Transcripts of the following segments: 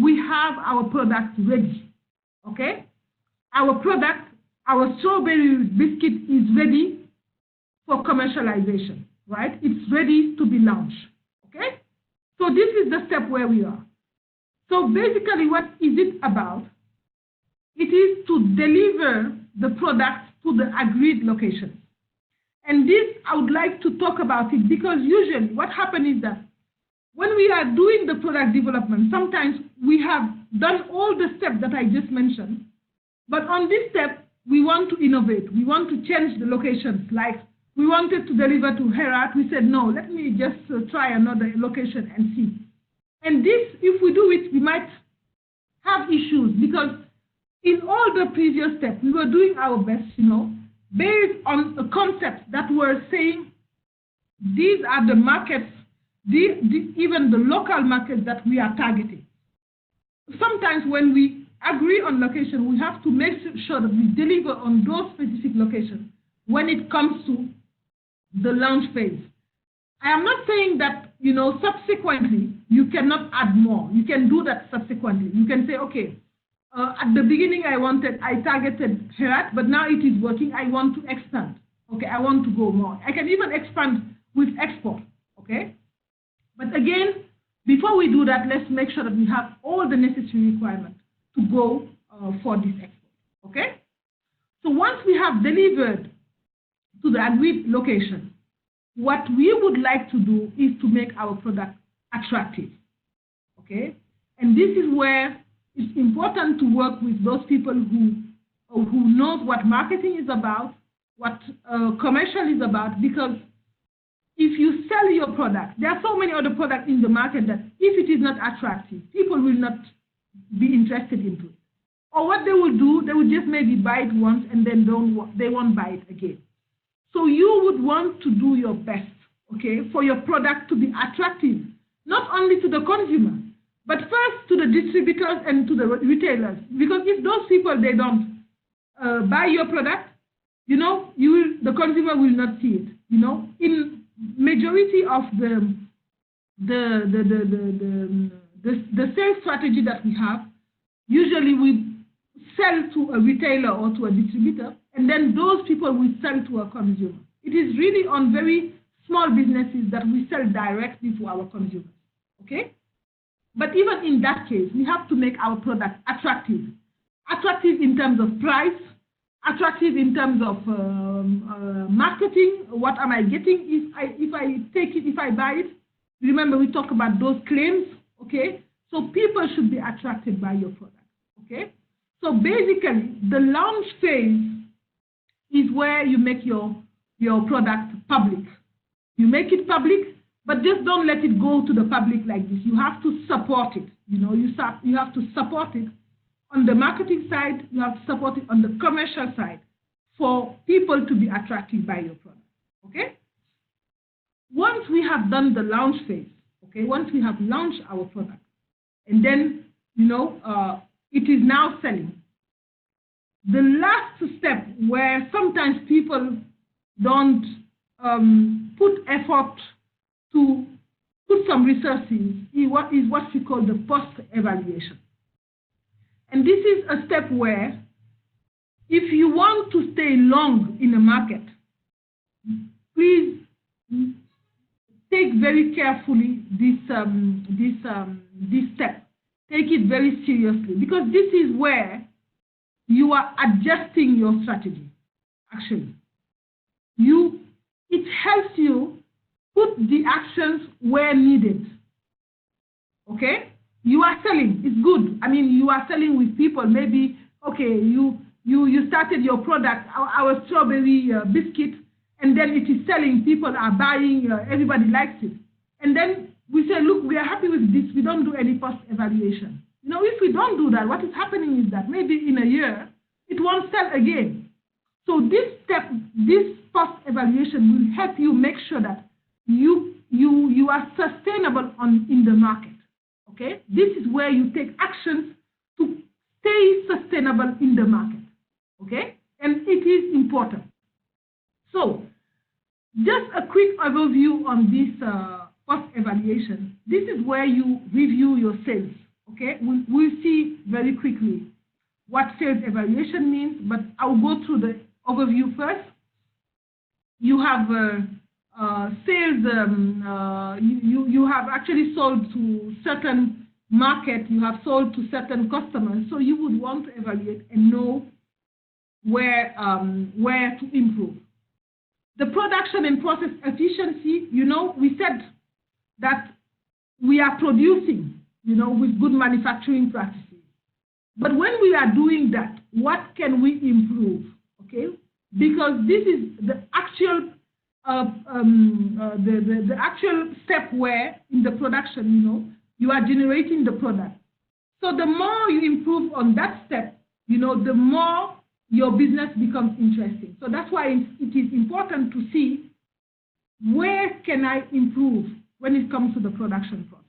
we have our product ready, okay? Our product, our strawberry biscuit is ready for commercialization, right? It's ready to be launched, okay? So this is the step where we are. So basically, what is it about? It is to deliver the product to the agreed location. And this, I would like to talk about it because usually what happens is that when we are doing the product development, sometimes we have done all the steps that I just mentioned, but on this step, we want to innovate. We want to change the locations. Like we wanted to deliver to Herat, we said, no, let me just try another location and see. And this, if we do it, we might have issues because in all the previous steps, we were doing our best, based on a concept that were saying, these are the markets, even the local markets that we are targeting. Sometimes when we agree on location, we have to make sure that we deliver on those specific locations when it comes to the launch phase. I am not saying that, subsequently, you cannot add more. You can do that subsequently. You can say, okay, at the beginning I targeted Herat, but now it is working. I want to expand. Okay, I want to go more. I can even expand with export. Okay, but again, before we do that, let's make sure that we have all the necessary requirements to go for this export. Okay, so once we have delivered to the agreed location, what we would like to do is to make our product attractive. Okay, and this is where it's important to work with those people who knows what marketing is about, what commercial is about, because if you sell your product, there are so many other products in the market that if it is not attractive, people will not be interested into it. Or what they will do, they will just maybe buy it once and then they won't buy it again. So you would want to do your best, okay, for your product to be attractive, not only to the consumer, but first to the distributors and to the retailers. Because if those people, they don't buy your product, the consumer will not see it. In majority of the sales strategy that we have, usually we sell to a retailer or to a distributor, and then those people will sell to a consumer. It is really on very small businesses that we sell directly to our consumers, okay? But even in that case, we have to make our product attractive. Attractive in terms of price, attractive in terms of marketing. What am I getting if I take it, if I buy it? Remember, we talk about those claims, okay? So people should be attracted by your product, okay? So basically, the launch phase is where you make your product public. You make it public, but just don't let it go to the public like this. You have to support it. You have to support it on the marketing side. You have to support it on the commercial side for people to be attracted by your product, okay? Once we have done the launch phase, okay, once we have launched our product, and then, it is now selling. The last step where sometimes people don't put effort to put some resources is what we call the post-evaluation. And this is a step where if you want to stay long in a market, please take very carefully this step. Take it very seriously, because this is where you are adjusting your strategy, actually. It helps you put the actions where needed, okay? You are selling, it's good. I mean, you are selling with people. Maybe, okay, you started your product, our strawberry biscuit, and then it is selling, people are buying, everybody likes it. And then we say, look, we are happy with this, we don't do any post-evaluation. If we don't do that, what is happening is that maybe in a year, it won't sell again. So this step, this post-evaluation will help you make sure that you are sustainable in the market, okay? This is where you take actions to stay sustainable in the market, okay? And it is important. So just a quick overview on this post-evaluation. This is where you review your sales, Okay, we'll see very quickly what sales evaluation means, but I'll go through the overview first. You have sales, you have actually sold to certain market, you have sold to certain customers, so you would want to evaluate and know where to improve. The production and process efficiency, we said that we are producing, with good manufacturing practices. But when we are doing that, what can we improve? Okay, because this is the actual the actual step where in the production, you are generating the product. So the more you improve on that step, the more your business becomes interesting. So that's why it is important to see where can I improve when it comes to the production process.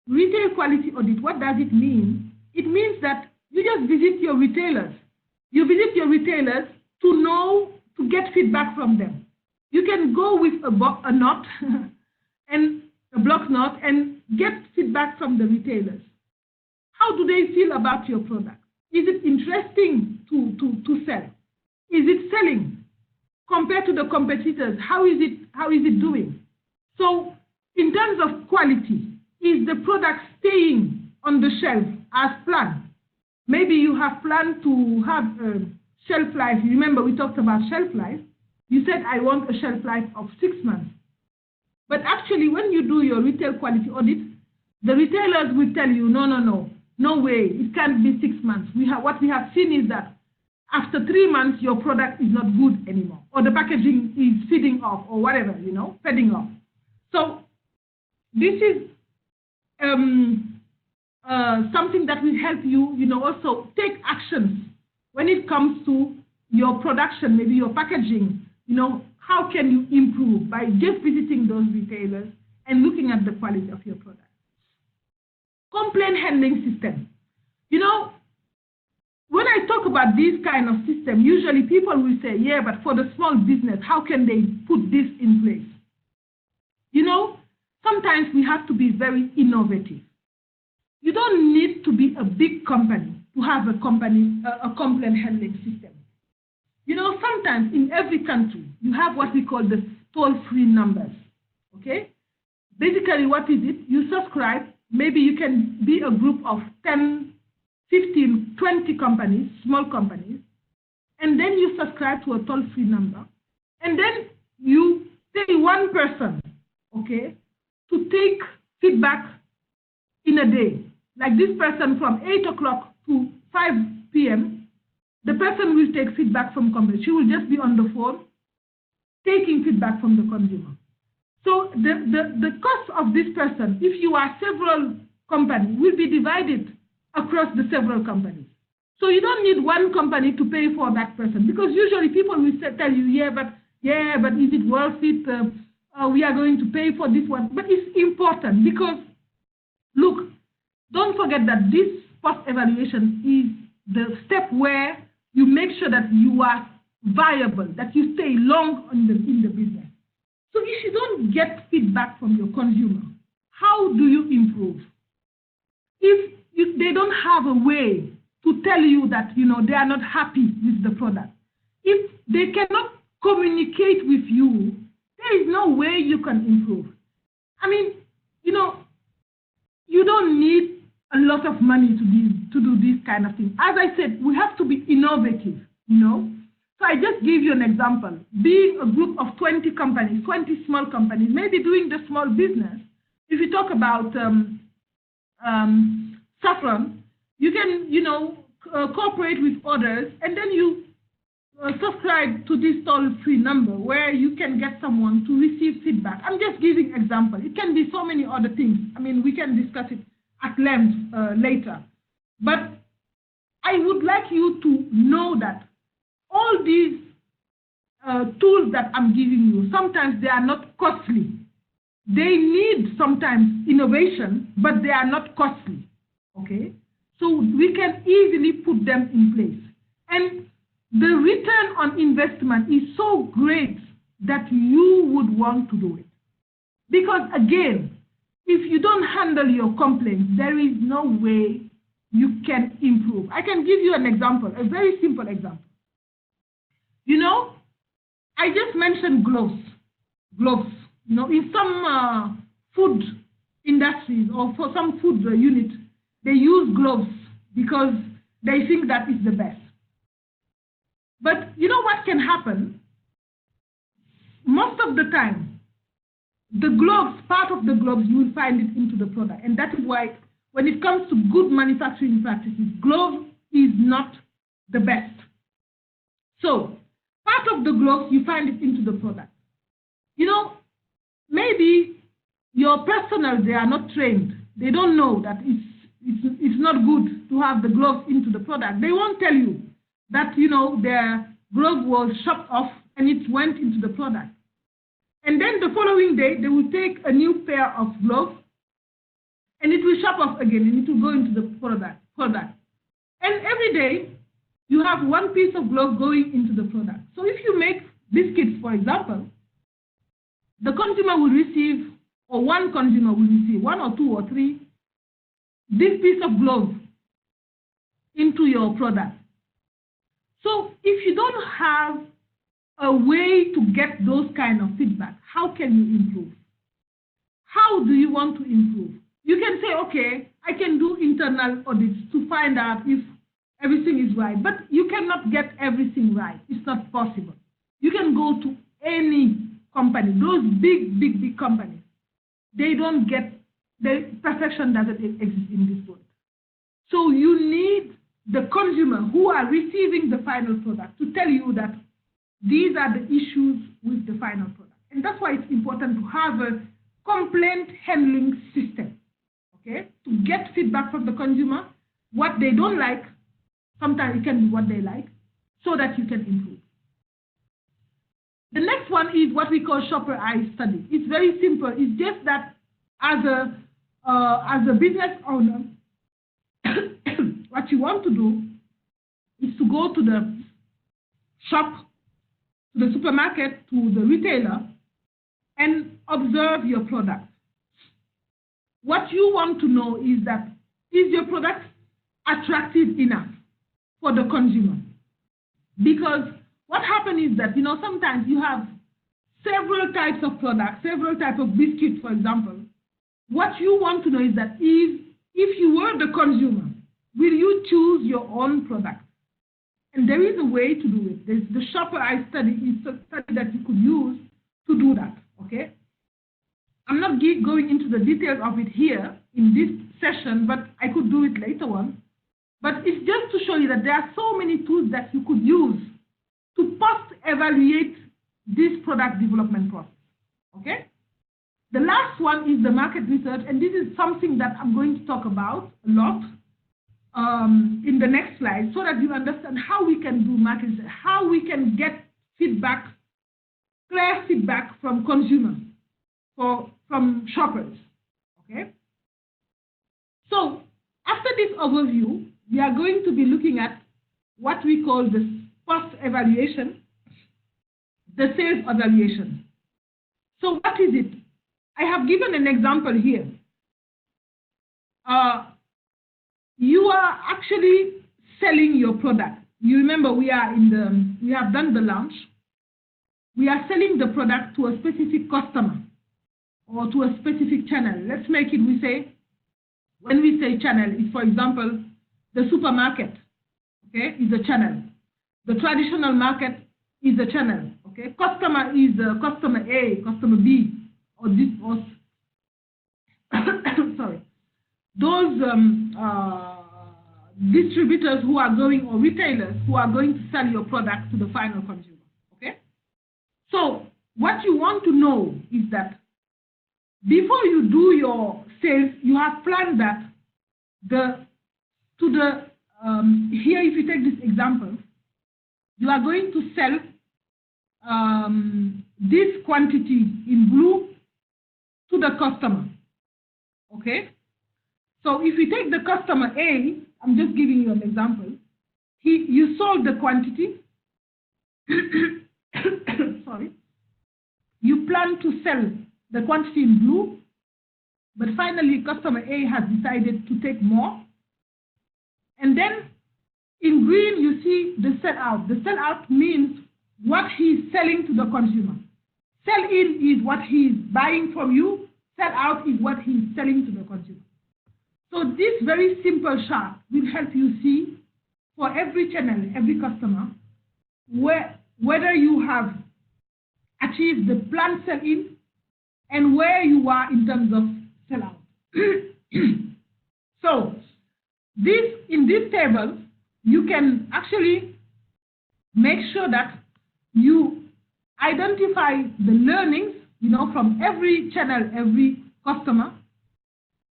Retail quality audit, what does it mean? It means that you just visit your retailers. You visit your retailers to get feedback from them. You can go with a knot and a block knot and get feedback from the retailers. How do they feel about your product? Is it interesting to sell? Is it selling compared to the competitors? How is it doing? So in terms of quality, is the product staying on the shelf as planned? Maybe you have planned to have a shelf life. Remember, we talked about shelf life. You said, I want a shelf life of 6 months. But actually, when you do your retail quality audit, the retailers will tell you, no way, it can't be 6 months. What we have seen is that after 3 months, your product is not good anymore, or the packaging is feeding off, or whatever, fading off. So this is something that will help you, also take actions when it comes to your production, maybe your packaging. How can you improve by just visiting those retailers and looking at the quality of your product? Complaint handling system. When I talk about this kind of system, usually people will say, yeah, but for the small business, how can they put this in place? Sometimes we have to be very innovative. You don't need to be a big company to have a complaint handling system. Sometimes in every country, you have what we call the toll-free numbers, okay? Basically, what is it? You subscribe. Maybe you can be a group of 10, 15, 20 companies, small companies, and then you subscribe to a toll-free number, and then you pay one person, okay, to take feedback in a day. Like this person from 8 o'clock to 5 p.m., the person will take feedback from companies. She will just be on the phone taking feedback from the consumer. So the cost of this person, if you are several companies, will be divided across the several companies. So you don't need one company to pay for that person, because usually people will tell you, yeah, but is it worth it? We are going to pay for this one. But it's important because, look, don't forget that this post-evaluation is the step where you make sure that you are viable, that you stay long in the business. So if you don't get feedback from your consumer, how do you improve? If they don't have a way to tell you that they are not happy with the product, if they cannot communicate with you, there is no way you can improve. I mean, you don't need a lot of money to do this kind of thing. As I said, we have to be innovative, So I just give you an example. Being a group of 20 companies, 20 small companies, maybe doing the small business. If you talk about Saffron, you can, cooperate with others, and then you subscribe to this toll-free number where you can get someone to receive feedback. I'm just giving example. It can be so many other things. I mean, we can discuss it at length later. But I would like you to know that all these tools that I'm giving you, sometimes they are not costly. They need sometimes innovation, but they are not costly, okay? So we can easily put them in place. And the return on investment is so great that you would want to do it. Because again, if you don't handle your complaints, there is no way you can improve. I can give you an example, a very simple example. You know, I just mentioned gloves. Gloves. You know, in some food industries or for some food unit, they use gloves because they think that is the best. But you know what can happen? Most of the time, the gloves, part of the gloves, you will find it into the product. And that is why when it comes to good manufacturing practices, glove is not the best. So part of the gloves, you find it into the product. You know, maybe your personnel, they are not trained. They don't know that it's not good to have the gloves into the product. They won't tell you that, you know, their glove was chopped off and it went into the product. And then the following day, they will take a new pair of gloves and it will chop off again and it will go into the product. And every day, you have one piece of glove going into the product. So if you make biscuits, for example, the consumer will receive, or one consumer will receive, 1 or 2 or 3, this piece of glove into your product. So if you don't have a way to get those kind of feedback, how can you improve? How do you want to improve? You can say, okay, I can do internal audits to find out if everything is right, but you cannot get everything right. It's not possible. You can go to any company, those big companies. They don't get, the perfection doesn't exist in this world. So you need the consumer who are receiving the final product to tell you that these are the issues with the final product. And that's why it's important to have a complaint handling system, okay? To get feedback from the consumer, what they don't like, sometimes it can be what they like, so that you can improve. The next one is what we call shopper eye study. It's very simple. It's just that as a business owner, what you want to do is to go to the shop, to the supermarket, to the retailer, and observe your product. What you want to know is that, is your product attractive enough for the consumer? Because what happens is that, you know, sometimes you have several types of products, several types of biscuits, for example. What you want to know is that if you were the consumer, will you choose your own product? And there is a way to do it. There's the shopper eye study is a study that you could use to do that, okay? I'm not going into the details of it here in this session, but I could do it later on. But it's just to show you that there are so many tools that you could use to post-evaluate this product development process, okay? The last one is the market research, and this is something that I'm going to talk about a lot in the next slide, so that you understand how we can do market research, how we can get feedback, clear feedback from consumers, from shoppers, okay? So after this overview, we are going to be looking at what we call the post-evaluation, the sales evaluation. So what is it? I have given an example here. You are actually selling your product. You remember we have done the launch. We are selling the product to a specific customer or to a specific channel. Let's make it, when we say channel, it's, for example, the supermarket, okay, is a channel. The traditional market is a channel, okay? Customer is customer A, customer B, or this, or sorry. Those distributors who are going, or retailers who are going to sell your product to the final consumer, okay? So what you want to know is that before you do your sales, you have planned that here, if you take this example, you are going to sell this quantity in blue to the customer, okay? So if you take the customer A, I'm just giving you an example, you sold the quantity, sorry, you plan to sell the quantity in blue, but finally customer A has decided to take more. And then in green, you see the sell-out. The sell-out means what he's selling to the consumer. Sell-in is what he's buying from you. Sell-out is what he's selling to the consumer. So this very simple chart will help you see for every channel, every customer, whether you have achieved the planned sell-in and where you are in terms of sell-out. So in this table, you can actually make sure that you identify the learnings, from every channel, every customer,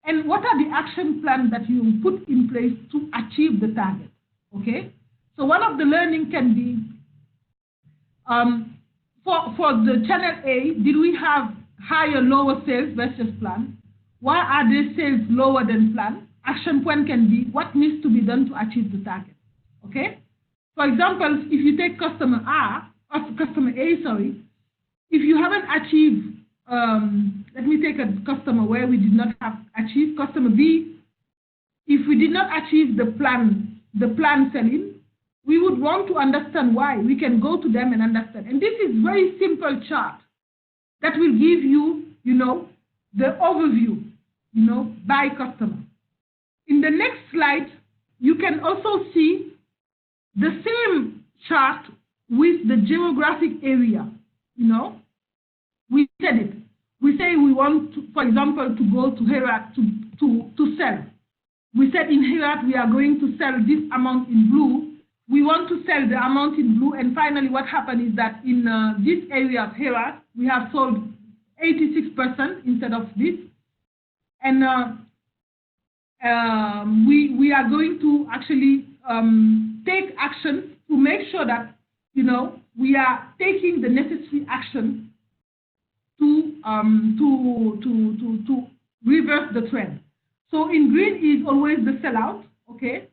and what are the action plans that you put in place to achieve the target, okay? So one of the learning can be, for the channel A, did we have higher, lower sales versus plan? Why are their sales lower than plan? Action point can be what needs to be done to achieve the target, okay? For example, if you take customer A, if you haven't achieved, let me take a customer where we did not have achieved, customer B, if we did not achieve the plan selling, we would want to understand why. We can go to them and understand. And this is very simple chart that will give you, the overview, by customer. In the next slide, you can also see the same chart with the geographic area, We said it. We say we want, to, for example, to go to Herat to sell. We said in Herat we are going to sell this amount in blue. We want to sell the amount in blue, and finally what happened is that in this area of Herat, we have sold 86% instead of this. And we are going to actually take action to make sure that, we are taking the necessary action to reverse the trend. So in green is always the sellout, okay?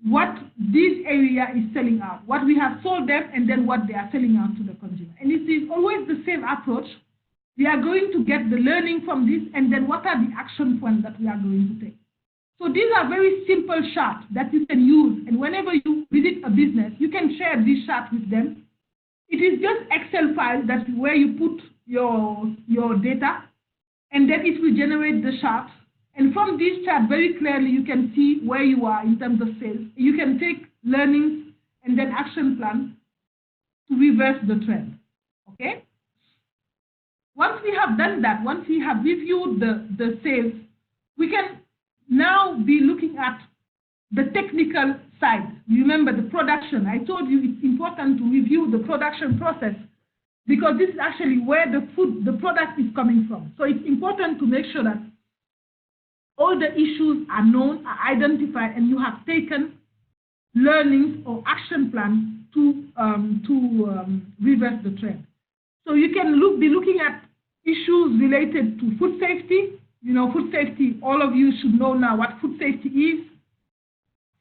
What this area is selling out, what we have sold them, and then what they are selling out to the consumer. And it is always the same approach. We are going to get the learning from this, and then what are the action points that we are going to take. So these are very simple charts that you can use, and whenever you visit a business, you can share this chart with them. It is just Excel file that where you put your data, and then it will generate the chart. And from this chart, very clearly, you can see where you are in terms of sales. You can take learnings and then action plan to reverse the trend, okay? Once we have done that, once we have reviewed the sales, we can now be looking at the technical side. You remember the production. I told you it's important to review the production process because this is actually where the product is coming from. So it's important to make sure that all the issues are known, are identified, and you have taken learnings or action plans to reverse the trend. So you can be looking at issues related to food safety. Food safety, all of you should know now what food safety is.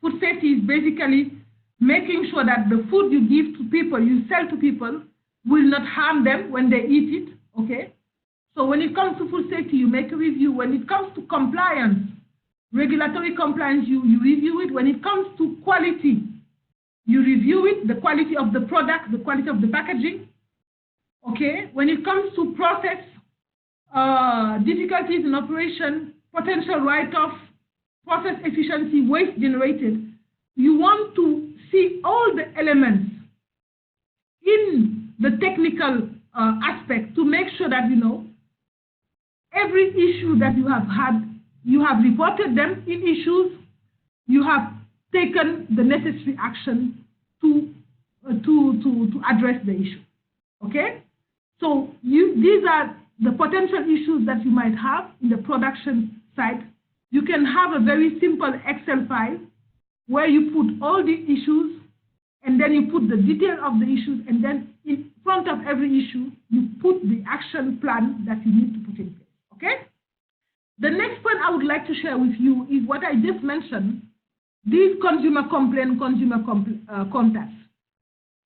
Food safety is basically making sure that the food you give to people, you sell to people, will not harm them when they eat it, okay? So when it comes to food safety, you make a review. When it comes to compliance, regulatory compliance, you review it. When it comes to quality, you review it, the quality of the product, the quality of the packaging, okay? When it comes to process, difficulties in operation, potential write-off, process efficiency, waste generated, you want to see all the elements in the technical aspect to make sure that, every issue that you have had, you have reported them in issues, you have taken the necessary action to address the issue, okay? So these are the potential issues that you might have in the production side. You can have a very simple Excel file where you put all the issues and then you put the detail of the issues, and then in front of every issue, you put the action plan that you need to put in place, okay? The next point I would like to share with you is what I just mentioned, these consumer complaint, contacts.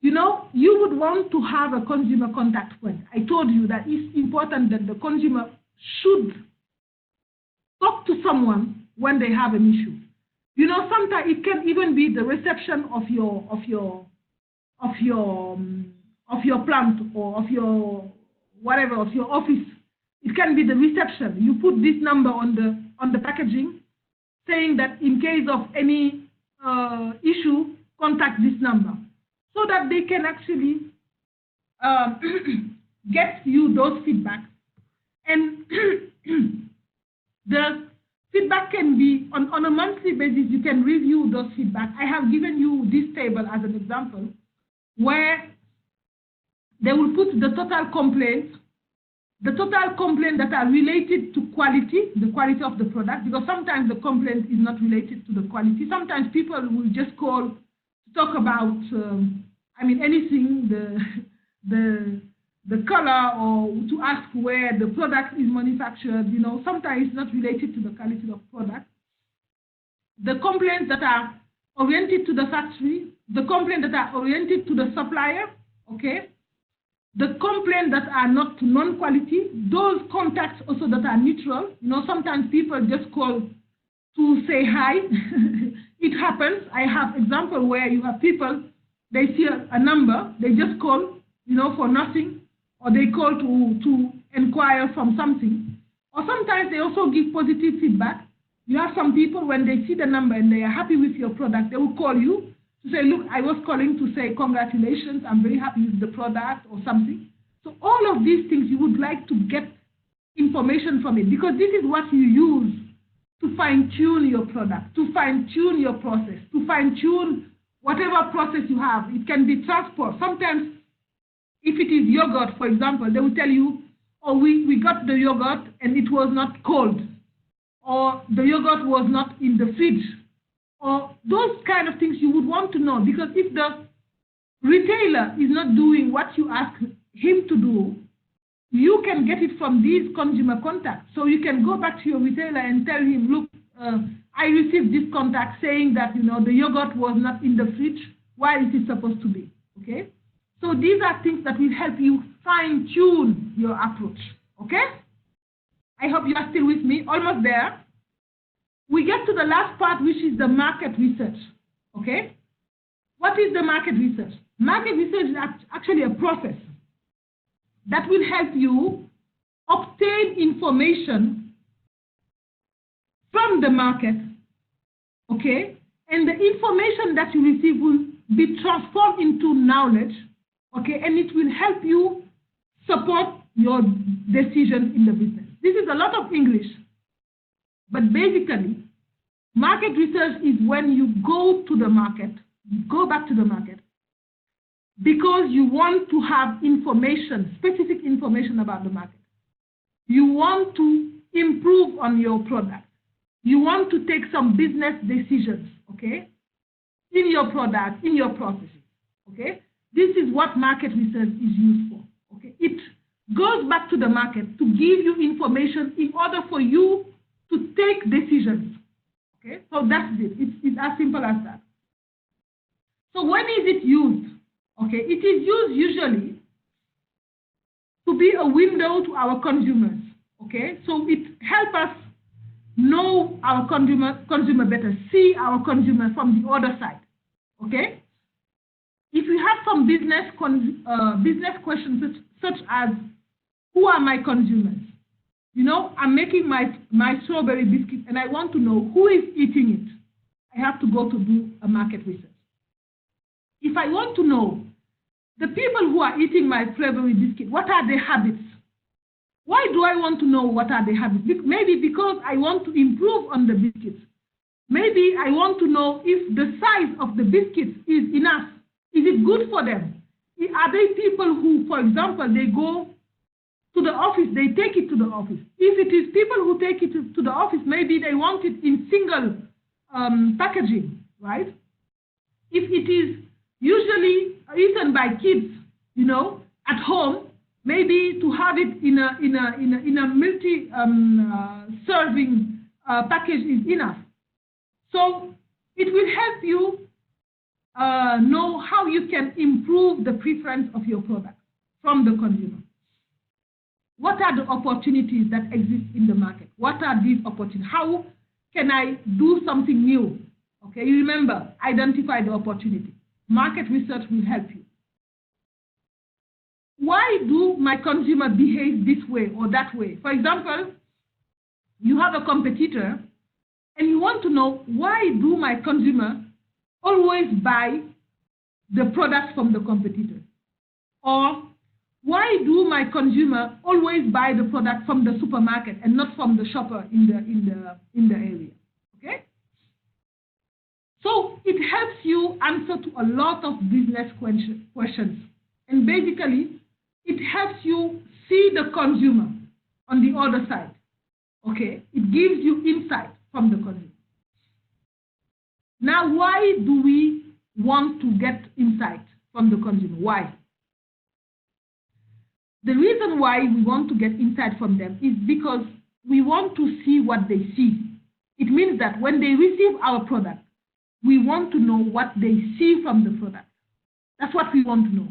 You would want to have a consumer contact point. I told you that it's important that the consumer should talk to someone when they have an issue. You know, sometimes it can even be the reception of your plant or of your whatever, of your office. It can be the reception. You put this number on the packaging, saying that in case of any issue, contact this number, so that they can actually get you those feedbacks. And the feedback can be on a monthly basis. You can review those feedback. I have given you this table as an example, where they will put the total complaints that are related to quality, the quality of the product, because sometimes the complaint is not related to the quality. Sometimes people will just call to talk about, anything, the color, or to ask where the product is manufactured. You know, sometimes it's not related to the quality of product. The complaints that are oriented to the factory, the complaints that are oriented to the supplier, okay? The complaints that are not non-quality, those contacts also that are neutral. You know, sometimes people just call to say hi. It happens. I have example where you have people, they see a number, they just call, you know, for nothing, or they call to inquire from something. Or sometimes they also give positive feedback. You have some people, when they see the number and they are happy with your product, they will call you to say, look, I was calling to say congratulations, I'm very happy with the product, or something. So all of these things, you would like to get information from it, because this is what you use to fine-tune your product, to fine-tune your process, to fine-tune whatever process you have. It can be transport. Sometimes, if it is yogurt, for example, they will tell you, oh, we got the yogurt and it was not cold, or the yogurt was not in the fridge, or those kind of things you would want to know. Because if the retailer is not doing what you ask him to do, you can get it from these consumer contacts. So you can go back to your retailer and tell him, look, I received this contact saying that, you know, the yogurt was not in the fridge. Why is it supposed to be? Okay? So these are things that will help you fine-tune your approach. Okay? I hope you are still with me. Almost there. We get to the last part, which is the market research. Okay? What is the market research? Market research is actually a process that will help you obtain information from the market, okay? And the information that you receive will be transformed into knowledge, okay? And it will help you support your decision in the business. This is a lot of English, but basically, market research is when you go to the market, go back to the market, because you want to have information, specific information about the market. You want to improve on your product. You want to take some business decisions, okay, in your product, in your processes, okay? This is what market research is used for, okay? It goes back to the market to give you information in order for you to take decisions, okay? So that's it. It's as simple as that. So when is it used? Okay, it is used usually to be a window to our consumers, okay? So it helps us know our consumer better, see our consumer from the other side, okay? If you have some business questions such as, who are my consumers? You know, I'm making my strawberry biscuit and I want to know who is eating it. I have to go to do a market research. If I want to know the people who are eating my strawberry biscuit, what are their habits? Why do I want to know what are their habits? Maybe because I want to improve on the biscuits. Maybe I want to know if the size of the biscuits is enough. Is it good for them? Are they people who, for example, they go to the office, they take it to the office? If it is people who take it to the office, maybe they want it in single packaging, right? If it is usually eaten by kids, you know, at home, maybe to have it in a multi serving package is enough. So it will help you know how you can improve the preference of your product from the consumer. what are the opportunities that exist in the market? What are these opportunities? How can I do something new? Okay, you remember, identify the opportunity. Market research will help you. Why do my consumer behave this way or that way? For example, you have a competitor and you want to know, why do my consumer always buy the products from the competitor? Or why do my consumer always buy the product from the supermarket and not from the shopper in the area? Okay? So it helps you answer to a lot of business questions. And basically, it helps you see the consumer on the other side. Okay? It gives you insight from the consumer. Now, why do we want to get insight from the consumer? Why? The reason why we want to get insight from them is because we want to see what they see. It means that when they receive our product, we want to know what they see from the product. That's what we want to know.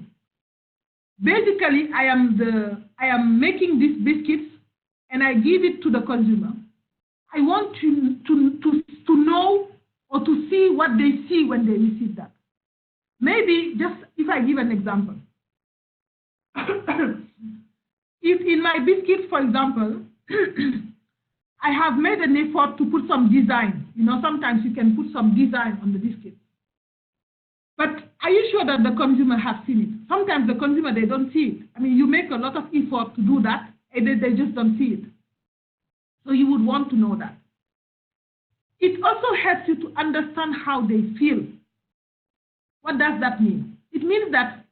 Basically, I am making these biscuits and I give it to the consumer. I want to know or to see what they see when they receive that. Maybe just if I give an example. If in my biscuits, for example, I have made an effort to put some design. You know, sometimes you can put some design on the biscuit. But are you sure that the consumer has seen it? Sometimes the consumer, they don't see it. I mean, you make a lot of effort to do that, and they just don't see it. So you would want to know that. It also helps you to understand how they feel. What does that mean? It means that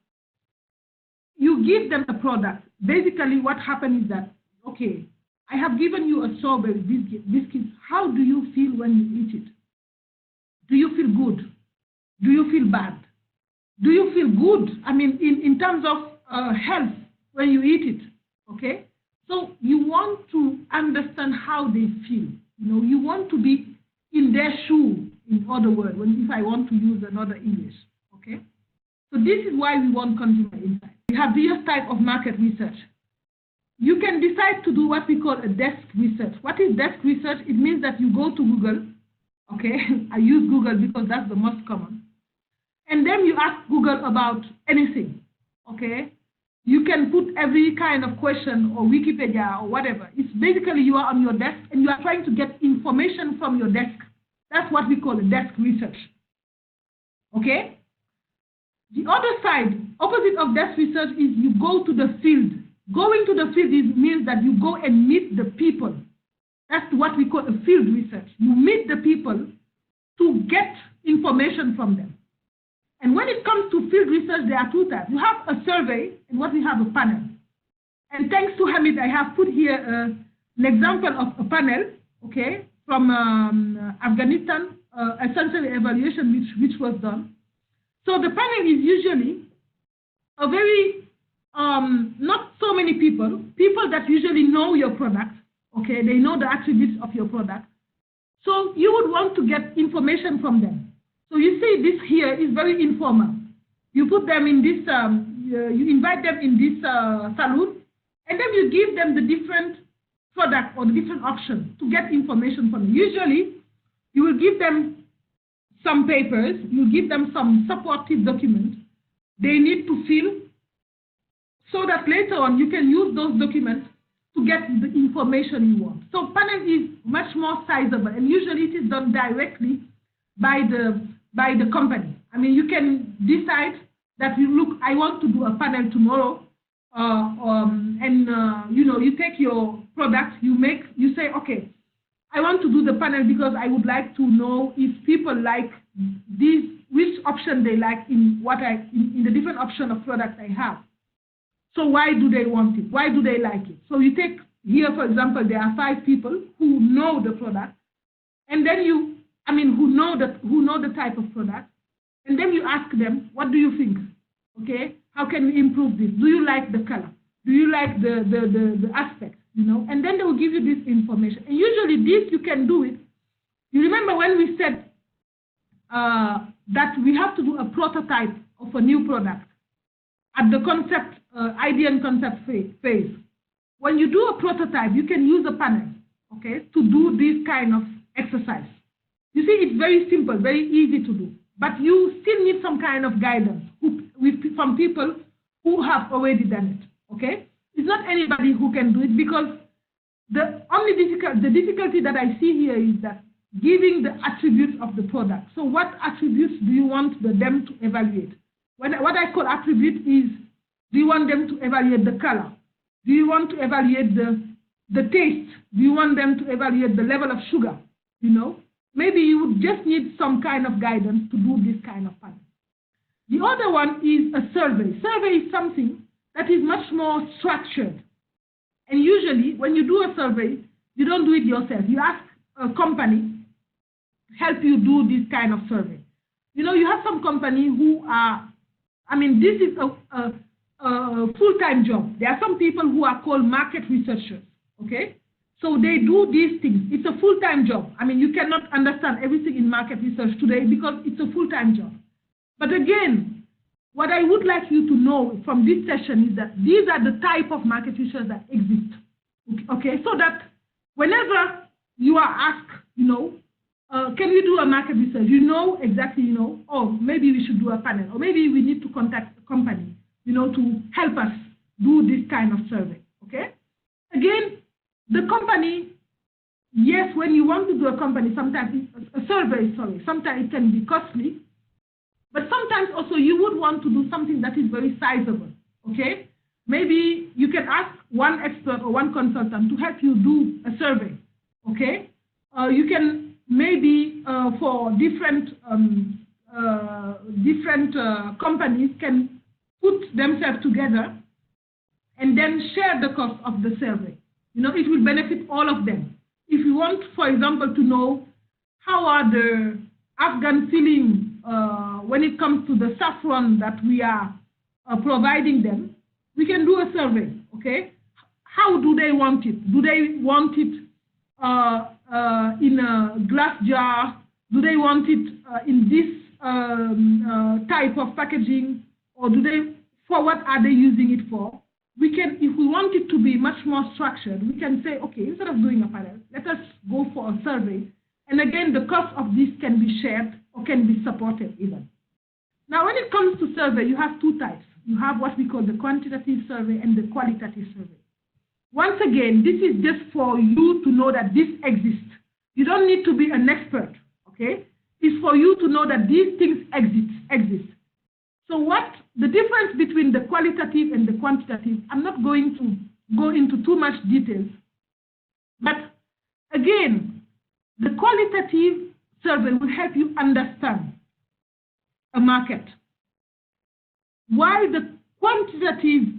you give them a product. Basically, what happens is that, okay, I have given you a strawberry biscuit. How do you feel when you eat it? Do you feel good? Do you feel bad? Do you feel good? I mean, in terms of health when you eat it, okay? So you want to understand how they feel. You know, you want to be in their shoe, in other words, if I want to use another English, okay? So this is why we want consumer insight. We have this type of market research. You can decide to do what we call a desk research. What is desk research? It means that you go to Google, okay? I use Google because that's the most common. And then you ask Google about anything, okay? You can put every kind of question or Wikipedia or whatever. It's basically you are on your desk and you are trying to get information from your desk. That's what we call a desk research, okay? The other side, opposite of desk research, is you go to the field. Going to the field means that you go and meet the people. That's what we call a field research. You meet the people to get information from them. And when it comes to field research, there are two types. You have a survey and what we have a panel. And thanks to Hamid, I have put here an example of a panel, okay, from Afghanistan, essentially evaluation which was done. So the panel is usually a very, not so many people that usually know your product, okay, they know the attributes of your product. So you would want to get information from them. So you see this here is very informal. You put them in this, you invite them in this saloon, and then you give them the different product or the different options to get information from them. Usually, you will give them some papers, you give them some supportive documents they need to fill, so that later on you can use those documents to get the information you want. So panel is much more sizable, and usually it is done directly by the company. I mean, you can decide that I want to do a panel tomorrow, you know, you take your product, you say, okay, I want to do the panel because I would like to know if people like this, which option they like in the different option of products I have. So why do they want it? Why do they like it? So you take here, for example, there are 5 people who know the product, and then who know the type of product, and then you ask them, what do you think? Okay, how can we improve this? Do you like the color? Do you like the aspect? You know, and then they will give you this information. And usually this you can do it. You remember when we said that we have to do a prototype of a new product at the concept, idea and concept phase. when you do a prototype, you can use a panel, okay, to do this kind of exercise. You see, it's very simple, very easy to do, but you still need some kind of guidance from people who have already done it, okay? It's not anybody who can do it, because the difficulty that I see here is that giving the attributes of the product. So what attributes do you want them to evaluate? What I call attribute is, do you want them to evaluate the color? Do you want to evaluate the taste? Do you want them to evaluate the level of sugar? You know, maybe you would just need some kind of guidance to do this kind of panel. The other one is a survey. Survey is something that is much more structured. And usually, when you do a survey, you don't do it yourself. You ask a company to help you do this kind of survey. You know, you have some company who are, I mean, this is a full-time job. There are some people who are called market researchers, okay? So they do these things. It's a full-time job. I mean, you cannot understand everything in market research today because it's a full-time job. But again, what I would like you to know from this session is that these are the type of market research that exist, okay? So that whenever you are asked, you know, can we do a market research? You know exactly, you know, oh, maybe we should do a panel, or maybe we need to contact a company, you know, to help us do this kind of survey, okay? Again, the company, yes, when you want to do a company, sometimes a survey, sometimes it can be costly, but sometimes also you would want to do something that is very sizable, okay? Maybe you can ask one expert or one consultant to help you do a survey, okay? You can maybe for different companies can put themselves together and then share the cost of the survey. You know, it will benefit all of them. If you want, for example, to know how are the Afghan feeling when it comes to the saffron that we are providing them, we can do a survey, okay? How do they want it? Do they want it in a glass jar? Do they want it in this type of packaging? Or do they, for what are they using it for? We can, if we want it to be much more structured, we can say, okay, instead of doing a panel, let us go for a survey. And again, the cost of this can be shared or can be supported even. Now, when it comes to survey, you have two types. You have what we call the quantitative survey and the qualitative survey. Once again, this is just for you to know that this exists. You don't need to be an expert, okay? It's for you to know that these things exist. So what the difference between the qualitative and the quantitative, I'm not going to go into too much details, but again, the qualitative survey will help you understand a market, while the quantitative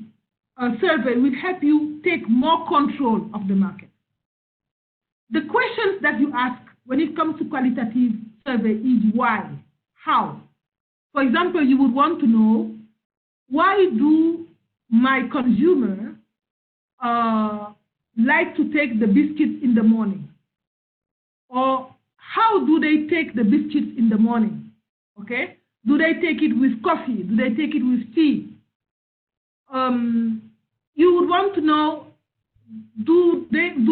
survey will help you take more control of the market. The questions that you ask when it comes to qualitative survey is why, how. For example, you would want to know, why do my consumer like to take the biscuits in the morning? Or how do they take the biscuits in the morning? Okay? Do they take it with coffee? Do they take it with tea? You would want to know, do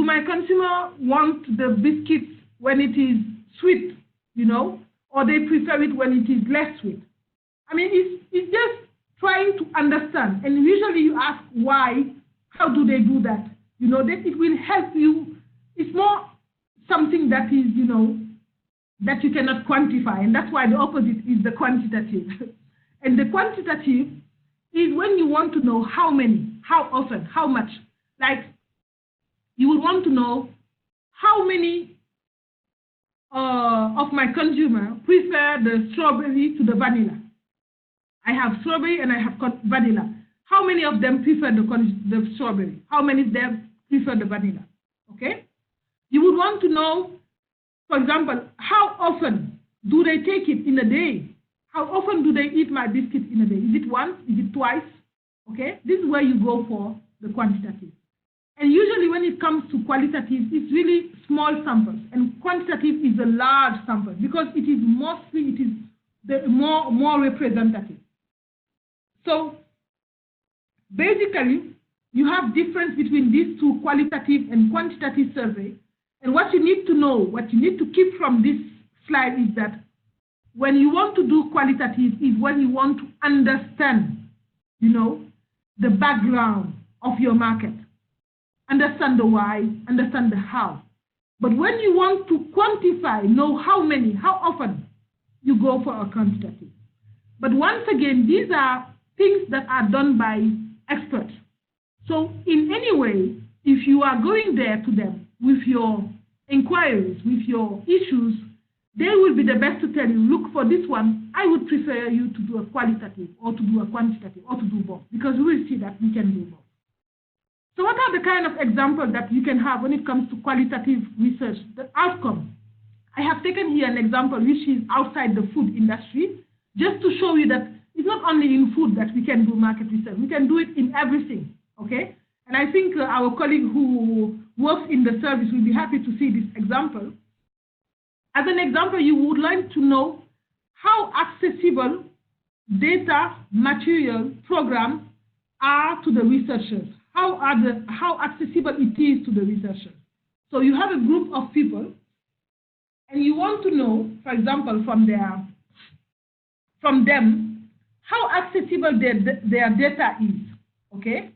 my consumer want the biscuits when it is sweet, you know, or they prefer it when it is less sweet? I mean, it's just trying to understand. And usually you ask why, how do they do that? You know, that it will help you. It's more something that is, you know, that you cannot quantify. And that's why the opposite is the quantitative. And the quantitative is when you want to know how many, how often, how much. Like, you would want to know how many of my consumer prefer the strawberry to the vanilla. I have strawberry and I have vanilla. How many of them prefer the strawberry? How many of them prefer the vanilla? Okay? You would want to know, for example, how often do they take it in a day? How often do they eat my biscuit in a day? Is it once? Is it twice? Okay? This is where you go for the quantitative. And usually when it comes to qualitative, it's really small samples. And quantitative is a large sample because it is mostly, the more representative. So basically, you have difference between these two, qualitative and quantitative survey. And what you need to know, what you need to keep from this slide is that when you want to do qualitative is when you want to understand, the background of your market, understand the why, understand the how. But when you want to quantify, know how many, how often, you go for a quantitative. But once again, these are things that are done by experts. So in any way, if you are going there to them with your inquiries, with your issues, they will be the best to tell you, look, for this one, I would prefer you to do a qualitative or to do a quantitative or to do both, because we will see that we can do both. So what are the kind of examples that you can have when it comes to qualitative research, the outcome? I have taken here an example which is outside the food industry, just to show you that it's not only in food that we can do market research, we can do it in everything, okay? And I think our colleague who works in the service will be happy to see this example. As an example, you would like to know how accessible data, material, programs are to the researchers. How accessible it is to the researchers. So you have a group of people, and you want to know, for example, from them, how accessible their data is. Okay.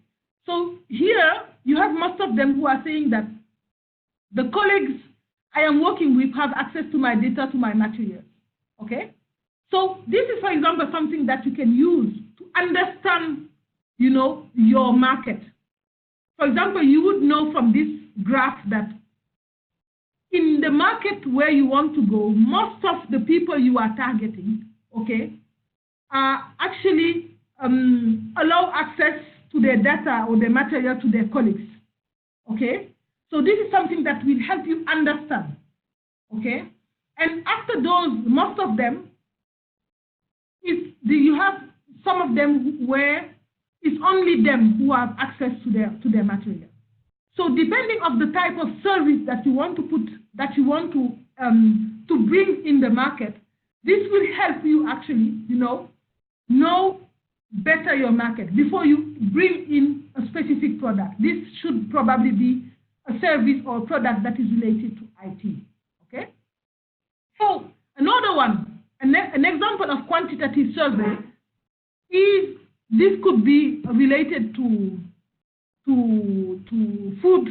So here you have most of them who are saying that the colleagues I am working with have access to my data, to my materials. Okay. So this is, for example, something that you can use to understand, your market. For example, you would know from this graph that in the market where you want to go, most of the people you are targeting, okay, actually allow access to their data or their material to their colleagues, okay? So this is something that will help you understand, okay? And after those, most of them, you have some of them where it's only them who have access to their material. So depending on the type of service that you want to bring in the market, this will help you actually, know better your market before you bring in a specific product. This should probably be a service or a product that is related to IT. Okay. So another one, an example of quantitative survey is, this could be related to food.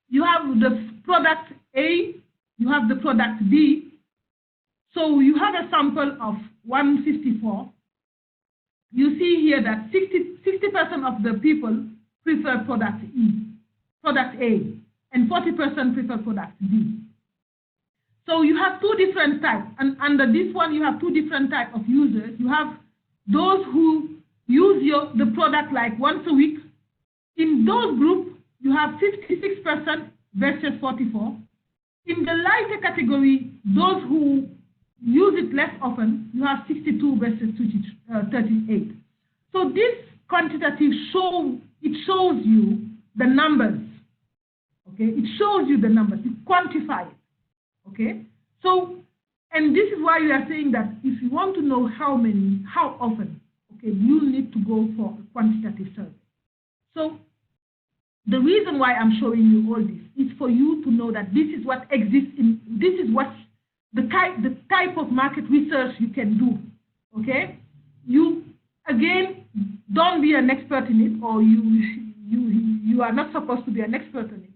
You have the product A, you have the product B. So you have a sample of 154. You see here that 60% of the people prefer product A, and 40% prefer product B. So you have two different types, and under this one you have two different types of users. You have those who use the product like once a week. In those groups, you have 56% versus 44%. In the lighter category, those who use it less often, you have 62 versus 38. So this quantitative shows you the numbers. Okay, it shows you the numbers. It quantifies it. Okay, so, and this is why we are saying that if you want to know how many, how often, okay, you need to go for a quantitative survey. So the reason why I'm showing you all this is for you to know that this is what exists this is what the type of market research you can do. Okay, you again don't be an expert in it, or you are not supposed to be an expert in it.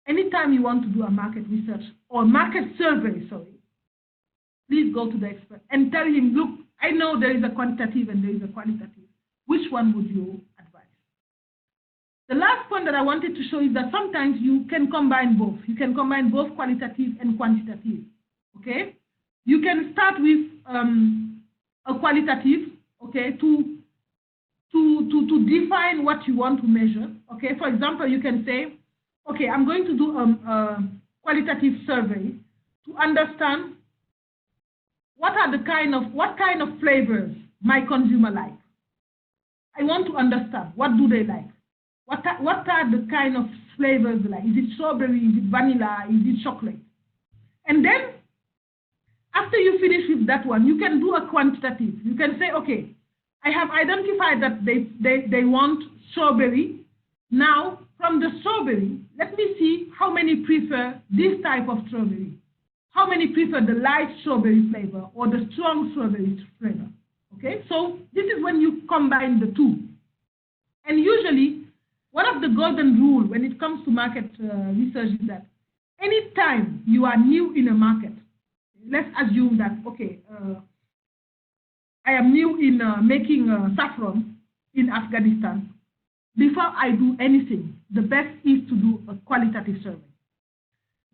Anytime you want to do a market research or market survey, please go to the expert and tell him, look, I know there is a quantitative and there is a qualitative. Which one would you advise? The last point that I wanted to show is that sometimes you can combine both. You can combine both qualitative and quantitative. Okay? You can start with a qualitative, okay, to define what you want to measure. Okay? For example, you can say, okay, I'm going to do a qualitative survey to understand what kind of flavors my consumer like. I want to understand, what do they like? What are the kind of flavors they like? Is it strawberry? Is it vanilla? Is it chocolate? And then after you finish with that one, you can do a quantitative. You can say, okay, I have identified that they want strawberry Now, from the strawberry, let me see how many prefer this type of strawberry. How many prefer the light strawberry flavor or the strong strawberry flavor? Okay, so this is when you combine the two. And usually, one of the golden rules when it comes to market research is that anytime you are new in a market, let's assume that, okay, I am new in making saffron in Afghanistan. Before I do anything, the best is to do a qualitative survey.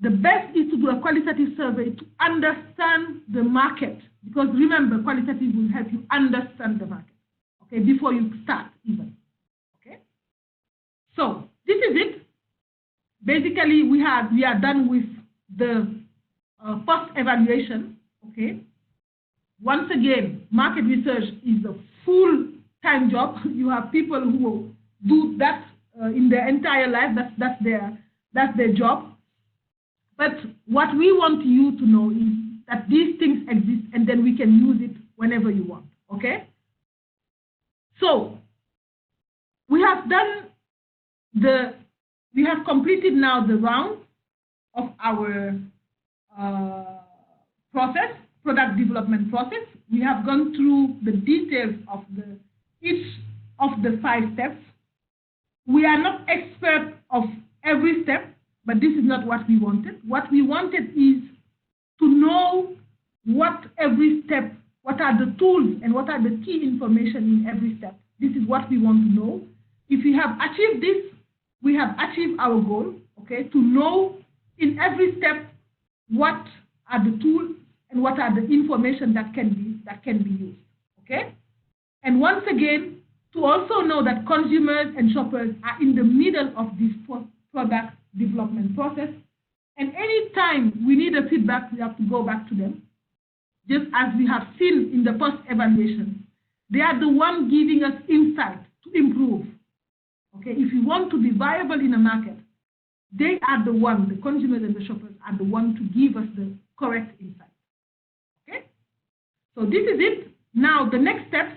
The best is to do a qualitative survey to understand the market, because remember, qualitative will help you understand the market, okay, before you start even, okay? So this is it. Basically, we are done with the post-evaluation, okay? Once again, market research is a full-time job. You have people who will do that in their entire life. That's their job. But what we want you to know is that these things exist, and then we can use it whenever you want, okay? So we have completed now the round of our product development process. We have gone through the details of each of the 5 steps. We are not experts of every step, but this is not what we wanted. What we wanted is to know what every step, what are the tools and what are the key information in every step. This is what we want to know. If we have achieved this, we have achieved our goal, okay, to know in every step what are the tools and what are the information that can be used, okay? And once again, to also know that consumers and shoppers are in the middle of this product development process. And anytime we need a feedback, we have to go back to them. Just as we have seen in the post-evaluation, they are the one giving us insight to improve. Okay, if you want to be viable in a market, they are the one, the consumers and the shoppers are the one to give us the correct insight. Okay, so this is it. Now the next steps